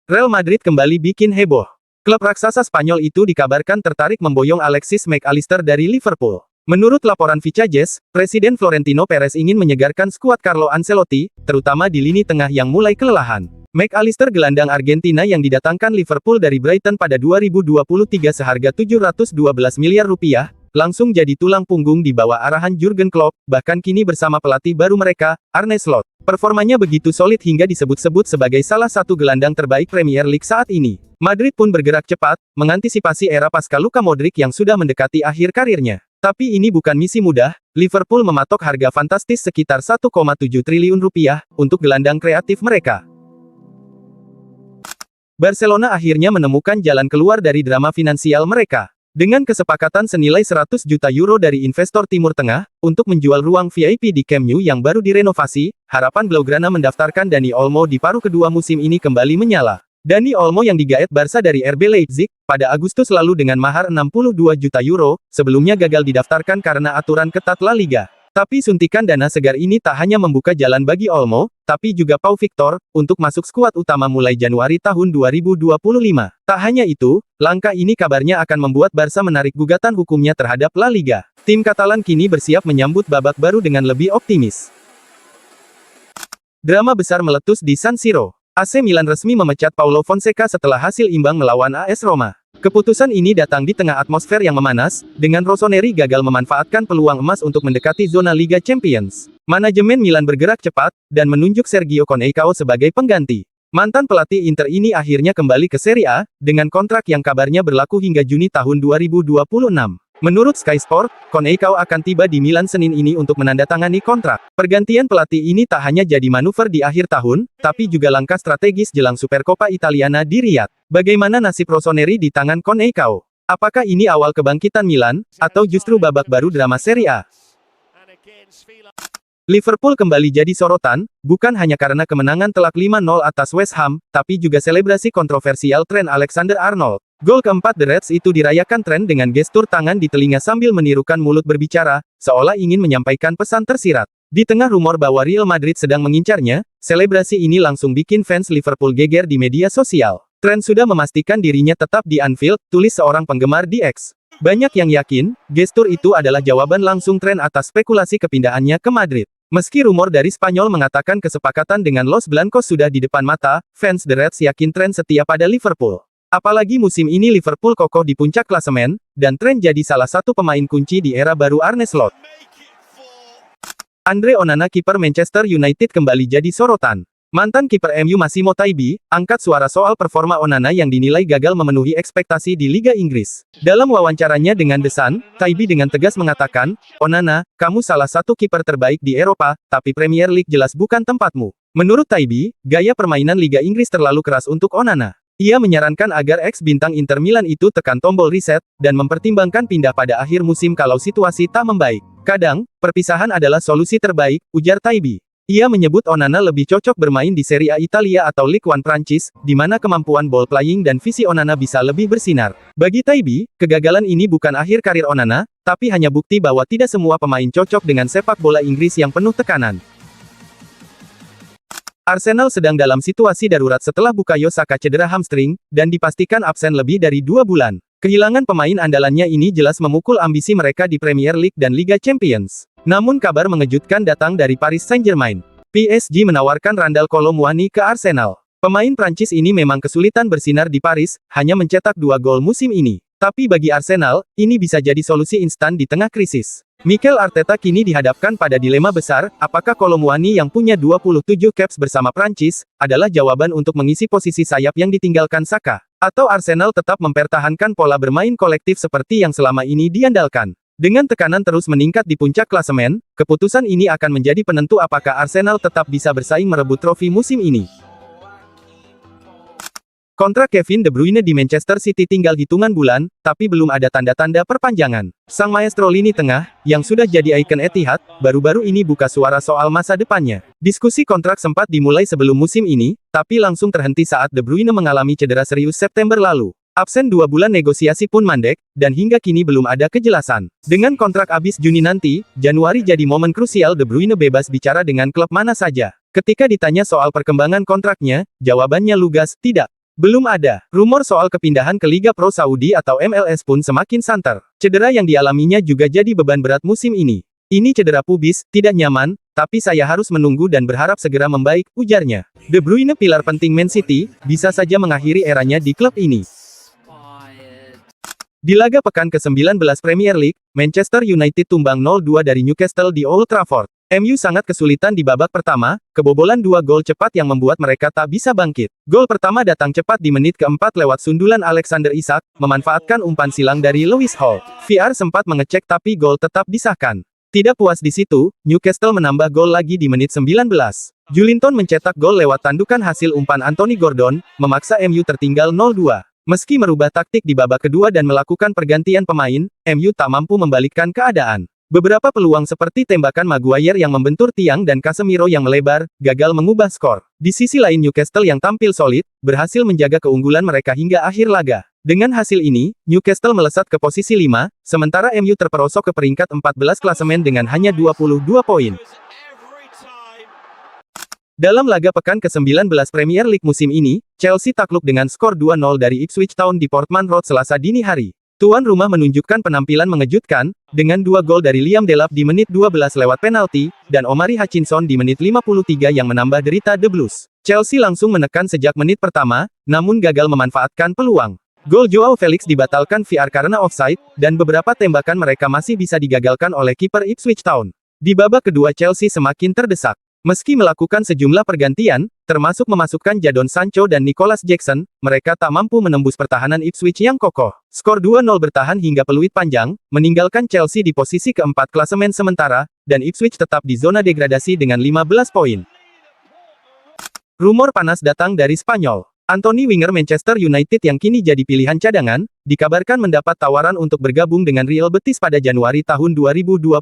Real Madrid kembali bikin heboh. Klub raksasa Spanyol itu dikabarkan tertarik memboyong Alexis Mac Allister dari Liverpool. Menurut laporan Vicajes, Presiden Florentino Perez ingin menyegarkan skuad Carlo Ancelotti, terutama di lini tengah yang mulai kelelahan. Mac Allister gelandang Argentina yang didatangkan Liverpool dari Brighton pada 2023 seharga 712 miliar rupiah, langsung jadi tulang punggung di bawah arahan Jurgen Klopp, bahkan kini bersama pelatih baru mereka, Arne Slot. Performanya begitu solid hingga disebut-sebut sebagai salah satu gelandang terbaik Premier League saat ini. Madrid pun bergerak cepat, mengantisipasi era pasca Luka Modric yang sudah mendekati akhir karirnya. Tapi ini bukan misi mudah, Liverpool mematok harga fantastis sekitar 1,7 triliun rupiah, untuk gelandang kreatif mereka. Barcelona akhirnya menemukan jalan keluar dari drama finansial mereka. Dengan kesepakatan senilai 100 juta euro dari investor Timur Tengah, untuk menjual ruang VIP di Camp Nou yang baru direnovasi, harapan Blaugrana mendaftarkan Dani Olmo di paruh kedua musim ini kembali menyala. Dani Olmo yang digaet Barca dari RB Leipzig, pada Agustus lalu dengan mahar 62 juta euro, sebelumnya gagal didaftarkan karena aturan ketat La Liga. Tapi suntikan dana segar ini tak hanya membuka jalan bagi Olmo, tapi juga Pau Victor, untuk masuk skuad utama mulai Januari tahun 2025. Tak hanya itu, langkah ini kabarnya akan membuat Barca menarik gugatan hukumnya terhadap La Liga. Tim Katalan kini bersiap menyambut babak baru dengan lebih optimis. Drama besar meletus di San Siro. AC Milan resmi memecat Paulo Fonseca setelah hasil imbang melawan AS Roma. Keputusan ini datang di tengah atmosfer yang memanas, dengan Rossoneri gagal memanfaatkan peluang emas untuk mendekati zona Liga Champions. Manajemen Milan bergerak cepat, dan menunjuk Sergio Coneição sebagai pengganti. Mantan pelatih Inter ini akhirnya kembali ke Serie A, dengan kontrak yang kabarnya berlaku hingga Juni tahun 2026. Menurut Sky Sport, Coneição akan tiba di Milan Senin ini untuk menandatangani kontrak. Pergantian pelatih ini tak hanya jadi manuver di akhir tahun, tapi juga langkah strategis jelang Supercoppa Italiana di Riyadh. Bagaimana nasib Rossoneri di tangan Coneição? Apakah ini awal kebangkitan Milan, atau justru babak baru drama Serie A? Liverpool kembali jadi sorotan, bukan hanya karena kemenangan telak 5-0 atas West Ham, tapi juga selebrasi kontroversial Trent Alexander-Arnold. Gol keempat The Reds itu dirayakan Trent dengan gestur tangan di telinga sambil menirukan mulut berbicara, seolah ingin menyampaikan pesan tersirat. Di tengah rumor bahwa Real Madrid sedang mengincarnya, selebrasi ini langsung bikin fans Liverpool geger di media sosial. Trent sudah memastikan dirinya tetap di Anfield, tulis seorang penggemar di X. Banyak yang yakin, gestur itu adalah jawaban langsung Trent atas spekulasi kepindahannya ke Madrid. Meski rumor dari Spanyol mengatakan kesepakatan dengan Los Blancos sudah di depan mata, fans The Reds yakin Trent setia pada Liverpool. Apalagi musim ini Liverpool kokoh di puncak klasemen, dan Trent jadi salah satu pemain kunci di era baru Arne Slot. Andre Onana kiper Manchester United kembali jadi sorotan. Mantan kiper MU Massimo Taibi, angkat suara soal performa Onana yang dinilai gagal memenuhi ekspektasi di Liga Inggris. Dalam wawancaranya dengan The Sun, Taibi dengan tegas mengatakan, "Onana, kamu salah satu kiper terbaik di Eropa, tapi Premier League jelas bukan tempatmu." Menurut Taibi, gaya permainan Liga Inggris terlalu keras untuk Onana. Ia menyarankan agar ex-bintang Inter Milan itu tekan tombol reset, dan mempertimbangkan pindah pada akhir musim kalau situasi tak membaik. Kadang, perpisahan adalah solusi terbaik, ujar Taibi. Ia menyebut Onana lebih cocok bermain di Serie A Italia atau Ligue 1 Prancis, di mana kemampuan ball playing dan visi Onana bisa lebih bersinar. Bagi Taibi, kegagalan ini bukan akhir karir Onana, tapi hanya bukti bahwa tidak semua pemain cocok dengan sepak bola Inggris yang penuh tekanan. Arsenal sedang dalam situasi darurat setelah Bukayo Saka cedera hamstring, dan dipastikan absen lebih dari 2 bulan. Kehilangan pemain andalannya ini jelas memukul ambisi mereka di Premier League dan Liga Champions. Namun kabar mengejutkan datang dari Paris Saint-Germain. PSG menawarkan Randal Kolo Muani ke Arsenal. Pemain Prancis ini memang kesulitan bersinar di Paris, hanya mencetak 2 gol musim ini. Tapi bagi Arsenal, ini bisa jadi solusi instan di tengah krisis. Mikel Arteta kini dihadapkan pada dilema besar, apakah Kolo Muani yang punya 27 caps bersama Prancis, adalah jawaban untuk mengisi posisi sayap yang ditinggalkan Saka? Atau Arsenal tetap mempertahankan pola bermain kolektif seperti yang selama ini diandalkan? Dengan tekanan terus meningkat di puncak klasemen, keputusan ini akan menjadi penentu apakah Arsenal tetap bisa bersaing merebut trofi musim ini. Kontrak Kevin De Bruyne di Manchester City tinggal hitungan bulan, tapi belum ada tanda-tanda perpanjangan. Sang maestro lini tengah, yang sudah jadi ikon Etihad, baru-baru ini buka suara soal masa depannya. Diskusi kontrak sempat dimulai sebelum musim ini, tapi langsung terhenti saat De Bruyne mengalami cedera serius September lalu. Absen 2 bulan negosiasi pun mandek, dan hingga kini belum ada kejelasan. Dengan kontrak habis Juni nanti, Januari jadi momen krusial De Bruyne bebas bicara dengan klub mana saja. Ketika ditanya soal perkembangan kontraknya, jawabannya lugas, tidak. Belum ada. Rumor soal kepindahan ke Liga Pro Saudi atau MLS pun semakin santer. Cedera yang dialaminya juga jadi beban berat musim ini. Ini cedera pubis, tidak nyaman, tapi saya harus menunggu dan berharap segera membaik, ujarnya. De Bruyne, pilar penting Man City, bisa saja mengakhiri eranya di klub ini. Di laga pekan ke-19 Premier League, Manchester United tumbang 0-2 dari Newcastle di Old Trafford. MU sangat kesulitan di babak pertama, kebobolan 2 gol cepat yang membuat mereka tak bisa bangkit. Gol pertama datang cepat di menit keempat lewat sundulan Alexander Isak, memanfaatkan umpan silang dari Lewis Hall. VR sempat mengecek tapi gol tetap disahkan. Tidak puas di situ, Newcastle menambah gol lagi di menit 19. Joelinton mencetak gol lewat tandukan hasil umpan Anthony Gordon, memaksa MU tertinggal 0-2. Meski merubah taktik di babak kedua dan melakukan pergantian pemain, MU tak mampu membalikkan keadaan. Beberapa peluang seperti tembakan Maguire yang membentur tiang dan Casemiro yang melebar, gagal mengubah skor. Di sisi lain Newcastle yang tampil solid, berhasil menjaga keunggulan mereka hingga akhir laga. Dengan hasil ini, Newcastle melesat ke posisi 5, sementara MU terperosok ke peringkat 14 klasemen dengan hanya 22 poin. Dalam laga pekan ke-19 Premier League musim ini, Chelsea takluk dengan skor 2-0 dari Ipswich Town di Portman Road Selasa dini hari. Tuan rumah menunjukkan penampilan mengejutkan, dengan 2 gol dari Liam Delap di menit 12 lewat penalti, dan Omari Hutchinson di menit 53 yang menambah derita The Blues. Chelsea langsung menekan sejak menit pertama, namun gagal memanfaatkan peluang. Gol Joao Felix dibatalkan VAR karena offside, dan beberapa tembakan mereka masih bisa digagalkan oleh kiper Ipswich Town. Di babak kedua Chelsea semakin terdesak. Meski melakukan sejumlah pergantian, termasuk memasukkan Jadon Sancho dan Nicholas Jackson, mereka tak mampu menembus pertahanan Ipswich yang kokoh. Skor 2-0 bertahan hingga peluit panjang, meninggalkan Chelsea di posisi keempat klasemen sementara, dan Ipswich tetap di zona degradasi dengan 15 poin. Rumor panas datang dari Spanyol. Anthony, winger Manchester United yang kini jadi pilihan cadangan, dikabarkan mendapat tawaran untuk bergabung dengan Real Betis pada Januari tahun 2025.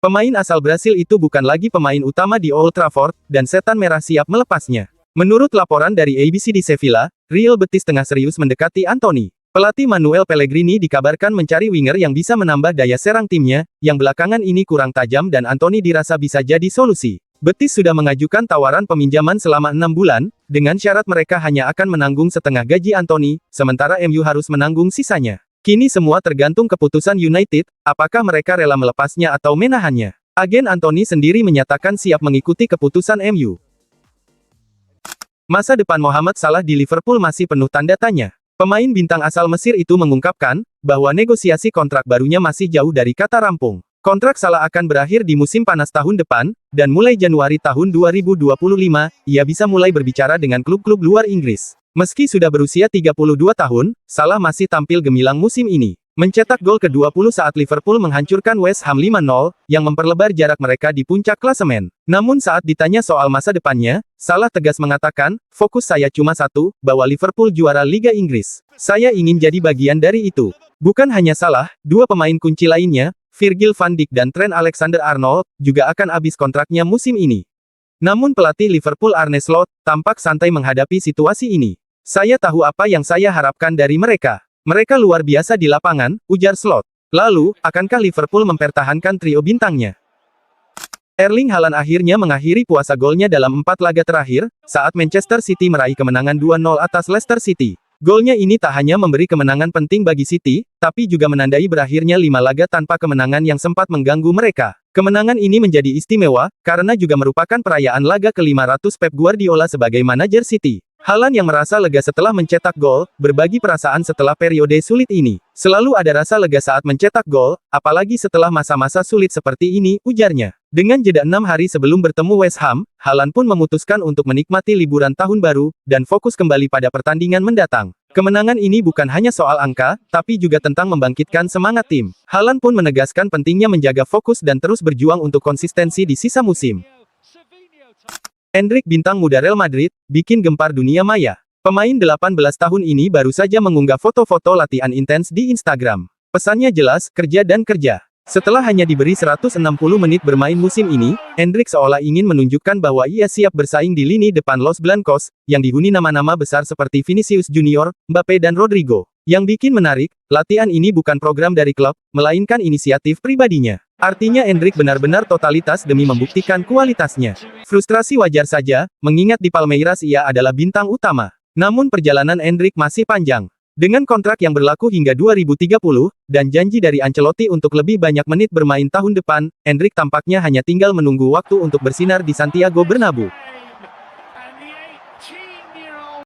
Pemain asal Brasil itu bukan lagi pemain utama di Old Trafford, dan setan merah siap melepasnya. Menurut laporan dari ABC di Sevilla, Real Betis tengah serius mendekati Anthony. Pelatih Manuel Pellegrini dikabarkan mencari winger yang bisa menambah daya serang timnya, yang belakangan ini kurang tajam dan Anthony dirasa bisa jadi solusi. Betis sudah mengajukan tawaran peminjaman selama 6 bulan, dengan syarat mereka hanya akan menanggung setengah gaji Anthony, sementara MU harus menanggung sisanya. Kini semua tergantung keputusan United, apakah mereka rela melepasnya atau menahannya. Agen Anthony sendiri menyatakan siap mengikuti keputusan MU. Masa depan Mohamed Salah di Liverpool masih penuh tanda tanya. Pemain bintang asal Mesir itu mengungkapkan, bahwa negosiasi kontrak barunya masih jauh dari kata rampung. Kontrak Salah akan berakhir di musim panas tahun depan, dan mulai Januari tahun 2025, ia bisa mulai berbicara dengan klub-klub luar Inggris. Meski sudah berusia 32 tahun, Salah masih tampil gemilang musim ini. Mencetak gol ke-20 saat Liverpool menghancurkan West Ham 5-0, yang memperlebar jarak mereka di puncak klasemen. Namun saat ditanya soal masa depannya, Salah tegas mengatakan, fokus saya cuma satu, bawa Liverpool juara Liga Inggris. Saya ingin jadi bagian dari itu. Bukan hanya Salah, 2 pemain kunci lainnya, Virgil van Dijk dan Trent Alexander-Arnold, juga akan habis kontraknya musim ini. Namun pelatih Liverpool Arne Slot, tampak santai menghadapi situasi ini. Saya tahu apa yang saya harapkan dari mereka. Mereka luar biasa di lapangan, ujar Slot. Lalu, akankah Liverpool mempertahankan trio bintangnya? Erling Haaland akhirnya mengakhiri puasa golnya dalam 4 laga terakhir, saat Manchester City meraih kemenangan 2-0 atas Leicester City. Golnya ini tak hanya memberi kemenangan penting bagi City, tapi juga menandai berakhirnya 5 laga tanpa kemenangan yang sempat mengganggu mereka. Kemenangan ini menjadi istimewa, karena juga merupakan perayaan laga ke-500 Pep Guardiola sebagai manajer City. Haaland yang merasa lega setelah mencetak gol, berbagi perasaan setelah periode sulit ini. Selalu ada rasa lega saat mencetak gol, apalagi setelah masa-masa sulit seperti ini, ujarnya. Dengan jeda 6 hari sebelum bertemu West Ham, Haaland pun memutuskan untuk menikmati liburan tahun baru, dan fokus kembali pada pertandingan mendatang. Kemenangan ini bukan hanya soal angka, tapi juga tentang membangkitkan semangat tim. Haaland pun menegaskan pentingnya menjaga fokus dan terus berjuang untuk konsistensi di sisa musim. Endrick, bintang muda Real Madrid, bikin gempar dunia maya. Pemain 18 tahun ini baru saja mengunggah foto-foto latihan intens di Instagram. Pesannya jelas, kerja dan kerja. Setelah hanya diberi 160 menit bermain musim ini, Endrick seolah ingin menunjukkan bahwa ia siap bersaing di lini depan Los Blancos, yang dihuni nama-nama besar seperti Vinicius Junior, Mbappe dan Rodrigo. Yang bikin menarik, latihan ini bukan program dari klub, melainkan inisiatif pribadinya. Artinya Endrick benar-benar totalitas demi membuktikan kualitasnya. Frustrasi wajar saja, mengingat di Palmeiras ia adalah bintang utama. Namun perjalanan Endrick masih panjang. Dengan kontrak yang berlaku hingga 2030, dan janji dari Ancelotti untuk lebih banyak menit bermain tahun depan, Endrick tampaknya hanya tinggal menunggu waktu untuk bersinar di Santiago Bernabeu.